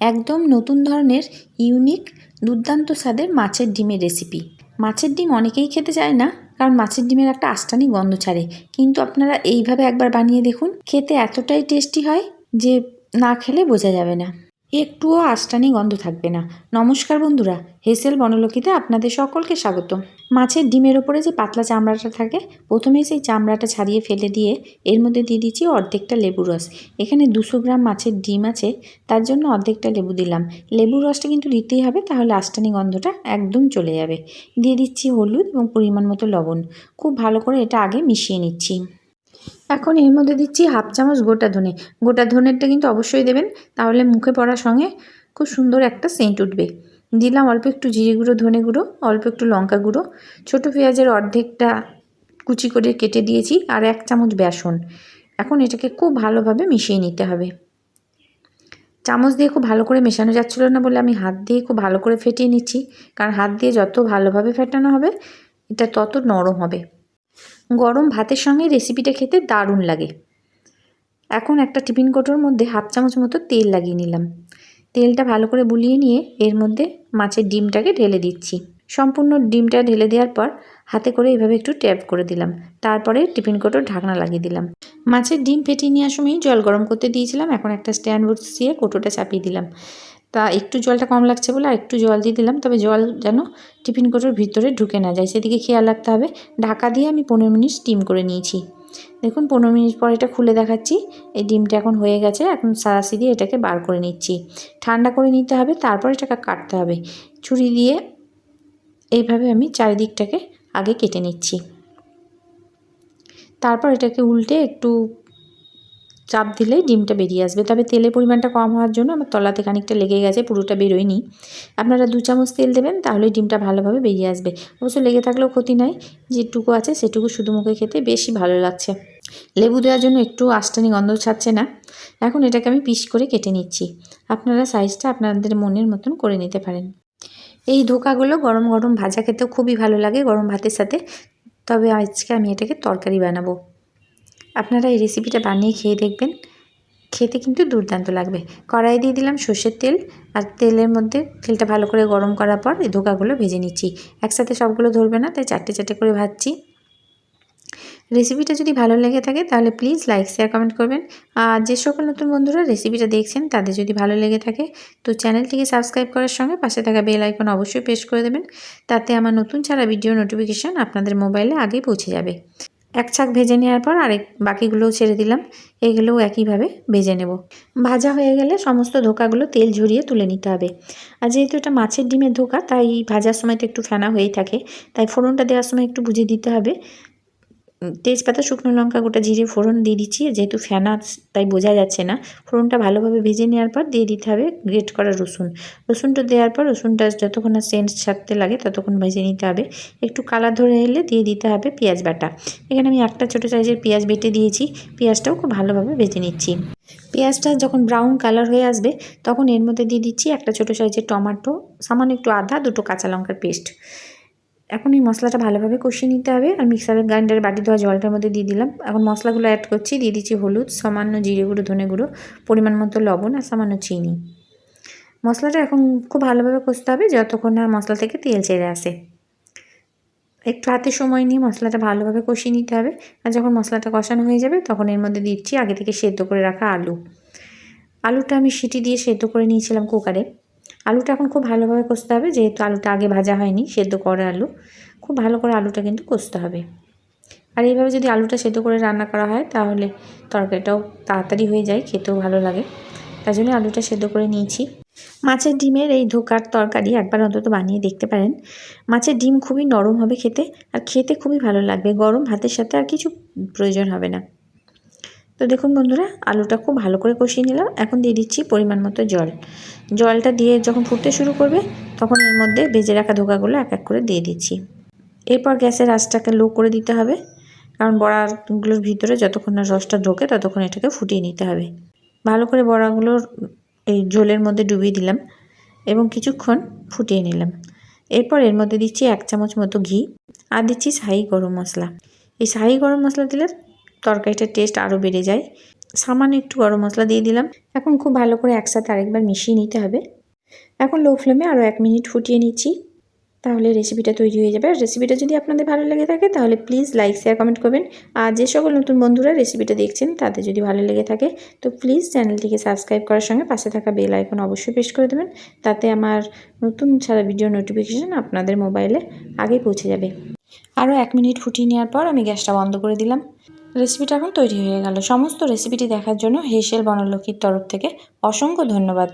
একদম নতুন ধরনের ইউনিক দুর্দান্ত স্বাদের মাছের ডিমের রেসিপি। মাছের ডিম অনেকেই খেতে চায় না, কারণ মাছের ডিমের একটা আস্তানি গন্ধ ছাড়ে। কিন্তু আপনারা এইভাবে একবার বানিয়ে দেখুন, খেতে এতটাই টেস্টি হয় যে না খেলে বোঝা যাবে না, একটুও আস্তানি গন্ধ থাকবে না। নমস্কার বন্ধুরা, হেসেল বনলকিতে আপনাদের সকলকে স্বাগত। মাছের ডিমের ওপরে যে পাতলা চামড়াটা থাকে, প্রথমেই সেই চামড়াটা ছাড়িয়ে ফেলে দিয়ে এর মধ্যে দিয়ে দিচ্ছি অর্ধেকটা লেবু রস। এখানে 200 গ্রাম মাছের ডিম আছে, তার জন্য অর্ধেকটা লেবু দিলাম। লেবুর রসটা কিন্তু দিতেই হবে, তাহলে আস্তানি গন্ধটা একদম চলে যাবে। দিয়ে দিচ্ছি হলুদ এবং পরিমাণ মতো লবণ। খুব ভালো করে এটা আগে মিশিয়ে নিচ্ছি। এখন এর মধ্যে দিচ্ছি হাফ চামচ গোটা ধনে। গোটা ধনেরটা কিন্তু অবশ্যই দেবেন, তাহলে মুখে পড়ার সঙ্গে খুব সুন্দর একটা সেন্ট উঠবে। দিলাম অল্প একটু জিরে গুঁড়ো, ধনে গুঁড়ো, অল্প একটু লঙ্কা গুঁড়ো, ছোটো পেঁয়াজের অর্ধেকটা কুচি করে কেটে দিয়েছি, আর 1 চামচ বেসন। এখন এটাকে খুব ভালোভাবে মিশিয়ে নিতে হবে। চামচ দিয়ে খুব ভালো করে মেশানো যাচ্ছিল না বলে আমি হাত দিয়ে খুব ভালো করে ফেটিয়ে নিচ্ছি, কারণ হাত দিয়ে যত ভালোভাবে ফেটানো হবে এটা তত নরম হবে। গরম ভাতের সঙ্গে রেসিপিটা খেতে দারুণ লাগে। এখন একটা টিফিন কৌটোর মধ্যে হাফ চামচ মতো তেল লাগিয়ে নিলাম। তেলটা ভালো করে বুলিয়ে নিয়ে এর মধ্যে মাছের ডিমটাকে ঢেলে দিচ্ছি। সম্পূর্ণ ডিমটা ঢেলে দেওয়ার পর হাতে করে এইভাবে একটু ট্যাপ করে দিলাম। তারপরে টিফিন কৌটোর ঢাকনা লাগিয়ে দিলাম। মাছের ডিম ফেটিয়ে নেওয়ার সময় জল গরম করতে দিয়েছিলাম। এখন একটা স্ট্যান্ড বসিয়ে কৌটোটা চাপিয়ে দিলাম। তা একটু জলটা কম লাগছে বলে আর একটু জল দিয়ে দিলাম, তবে জল যেন টিফিন কৌটোর ভিতরে ঢুকে না যায় সেদিকে খেয়াল রাখতে হবে। ঢাকা দিয়ে আমি 15 মিনিট স্টিম করে নিয়েছি। দেখুন 15 মিনিট পর এটা খুলে দেখাচ্ছি। এই ডিমটা এখন হয়ে গেছে। এখন সারাশি দিয়ে এটাকে বার করে নিচ্ছি। ঠান্ডা করে নিতে হবে, তারপর এটাকে কাটতে হবে। ছুরি দিয়ে এইভাবে আমি চারিদিকটাকে আগে কেটে নিচ্ছি। তারপর এটাকে উল্টে একটু চাপ দিলেই ডিমটা বেরিয়ে আসবে। তবে তেলের পরিমাণটা কম হওয়ার জন্য আমার তলাতে খানিকটা লেগে গেছে, পুরোটা বেরোয়নি। আপনারা 2 চামচ তেল দেবেন, তাহলে ডিমটা ভালোভাবে বেরিয়ে আসবে। অবশ্য লেগে থাকলেও ক্ষতি নাই, যেটুকু আছে সেটুকু শুধু মুখে খেতে বেশি ভালো লাগছে। লেবু দেওয়ার জন্য একটু আস্তানি গন্ধ ছাড়ছে না। এখন এটাকে আমি পিস করে কেটে নিচ্ছি। আপনারা সাইজটা আপনাদের মনের মতন করে নিতে পারেন। এই ধোকাগুলো গরম গরম ভাজা খেতেও খুবই ভালো লাগে গরম ভাতের সাথে। তবে আজকে আমি এটাকে তরকারি বানাবো। আপনারা এই রেসিপিটা বানিয়ে খেয়ে দেখবেন, খেতে কিন্তু দুর্দান্ত লাগবে। কড়াই দিয়ে দিলাম সর্ষের তেল, আর তেলের মধ্যে তেলটা ভালো করে গরম করার পর এই ধোকাগুলো ভেজে নিচ্ছি। একসাথে সবগুলো ধরবে না, তাই চারটে চারটে করে ভাজছি। রেসিপিটা যদি ভালো লেগে থাকে তাহলে প্লিজ লাইক, শেয়ার, কমেন্ট করবেন। আর যে সকল নতুন বন্ধুরা রেসিপিটা দেখছেন তাদের যদি ভালো লেগে থাকে তো চ্যানেলটিকে সাবস্ক্রাইব করার সঙ্গে পাশে থাকা বেল আইকন অবশ্যই প্রেস করে দেবেন। তাতে আমার নতুন ছাড়া ভিডিও নোটিফিকেশান আপনাদের মোবাইলে আগেই পৌঁছে যাবে। এক ছাক ভেজে নেওয়ার পর বাকিগুলোও ছেড়ে দিলাম। এগুলোও একইভাবে ভেজে নেব। ভাজা হয়ে গেলে সমস্ত ধোকাগুলো তেল ঝরিয়ে তুলে নিতে হবে। আর যেহেতু এটা মাছের ডিমের ধোকা, তাই ভাজার সময় তো একটু ফেনা হয়েই থাকে, তাই ফোড়নটা দেওয়ার সময় একটু বুঝে দিতে হবে। তেজপাতা, শুকনো লঙ্কা, গোটা জিরে ফোড়ন দিয়ে দিচ্ছি। যেহেতু ফেনা তাই বোঝা যাচ্ছে না। ফোড়নটা ভালোভাবে ভেজে নেওয়ার পর দিয়ে দিতে হবে গ্রেট করা রসুন। রসুনটা দেওয়ার পর রসুনটা যতক্ষণ না সেন্ট ছাড়তে লাগে ততক্ষণ ভেজে নিতে হবে। একটু কালার ধরে এলে দিয়ে দিতে হবে পেঁয়াজ বাটা। এখানে আমি একটা ছোটো সাইজের পেঁয়াজ বেটে দিয়েছি। পেঁয়াজটাও খুব ভালোভাবে ভেজে নিচ্ছি। পেঁয়াজটা যখন ব্রাউন কালার হয়ে আসবে তখন এর মধ্যে দিয়ে দিচ্ছি একটা ছোটো সাইজের টমেটো, সামান্য একটু আদা, 2টো কাঁচা লঙ্কার পেস্ট। এখন এই মশলাটা ভালোভাবে কষিয়ে নিতে হবে। আর মিক্সারের গ্রাইন্ডারে বাটি ধোয়া জলটার মধ্যে দিয়ে দিলাম। এখন মশলাগুলো অ্যাড করছি। দিয়ে দিচ্ছি হলুদ, সামান্য জিরে গুঁড়ো, ধনে গুঁড়ো, পরিমাণ মতো লবণ আর সামান্য চিনি। মশলাটা এখন খুব ভালোভাবে কষতে হবে যতক্ষণ না মশলা থেকে তেল ছেড়ে আসে। একটু হাতে সময় নিয়ে মশলাটা ভালোভাবে কষিয়ে নিতে হবে। আর যখন মশলাটা কষানো হয়ে যাবে তখন এর মধ্যে দিচ্ছি আগে থেকে সেদ্ধ করে রাখা আলু। আলুটা আমি সিটি দিয়ে সেদ্ধ করে নিয়েছিলাম কুকারে। আলুটা এখন খুব ভালোভাবে কষতে হবে, যেহেতু আলুটা আগে ভাজা হয়নি, সেদ্ধ করা আলু। খুব ভালো করে আলুটা কিন্তু কষতে হবে। আর এইভাবে যদি আলুটা সেদ্ধ করে রান্না করা হয় তাহলে তরকারিটাও তাড়াতাড়ি হয়ে যায়, খেতেও ভালো লাগে। তার জন্য আলুটা সেদ্ধ করে নিয়েছি। মাছের ডিমের এই ধোকার তরকারি একবার অন্তত বানিয়ে দেখতে পারেন। মাছের ডিম খুবই নরম হবে খেতে, আর খেতে খুবই ভালো লাগবে। গরম ভাতের সাথে আর কিছু প্রয়োজন হবে না। তো দেখুন বন্ধুরা, আলুটা খুব ভালো করে কষিয়ে নিলাম। এখন দিয়ে দিচ্ছি পরিমাণ মতো জল। জলটা দিয়ে যখন ফুটতে শুরু করবে তখন এর মধ্যে ভেজে রাখা ধোকাগুলো এক এক করে দিয়ে দিচ্ছি। এরপর গ্যাসের আঁচটাকে লো করে দিতে হবে, কারণ বড়াগুলোর ভিতরে যতক্ষণ না রসটা ঢোকে ততক্ষণ এটাকে ফুটিয়ে নিতে হবে। ভালো করে বড়াগুলোর এই ঝোলের মধ্যে ডুবিয়ে দিলাম এবং কিছুক্ষণ ফুটিয়ে নিলাম। এরপর এর মধ্যে দিচ্ছি 1 চামচ মতো ঘি, আর দিচ্ছি শাহি গরম মশলা। এই শাহি গরম মশলা দিলে তরকারিটার টেস্ট আরও বেড়ে যায়। সামান্য একটু গরম মশলা দিয়ে দিলাম। এখন খুব ভালো করে একসাথে আরেকবার মিশিয়ে নিতে হবে। এখন লো ফ্লেমে আরও 1 মিনিট ফুটিয়ে নিচ্ছি, তাহলে রেসিপিটা তৈরি হয়ে যাবে। আর রেসিপিটা যদি আপনাদের ভালো লেগে থাকে তাহলে প্লিজ লাইক, শেয়ার, কমেন্ট করবেন। আর যে সকল নতুন বন্ধুরা রেসিপিটা দেখছেন তাদের যদি ভালো লেগে থাকে তো প্লিজ চ্যানেলটিকে সাবস্ক্রাইব করার সঙ্গে পাশে থাকা বেল আইকন অবশ্যই প্রেস করে দেবেন, তাতে আমার নতুন ছাড়া ভিডিও নোটিফিকেশান আপনাদের মোবাইলে আগে পৌঁছে যাবে। আরও 1 মিনিট ফুটিয়ে নেওয়ার পর আমি গ্যাসটা বন্ধ করে দিলাম। রেসিপিটা এখন তৈরি হয়ে গেল। সমস্ত রেসিপিটি দেখার জন্য হেসেল বনলক্ষ্মীর তরফ থেকে অসংখ্য ধন্যবাদ।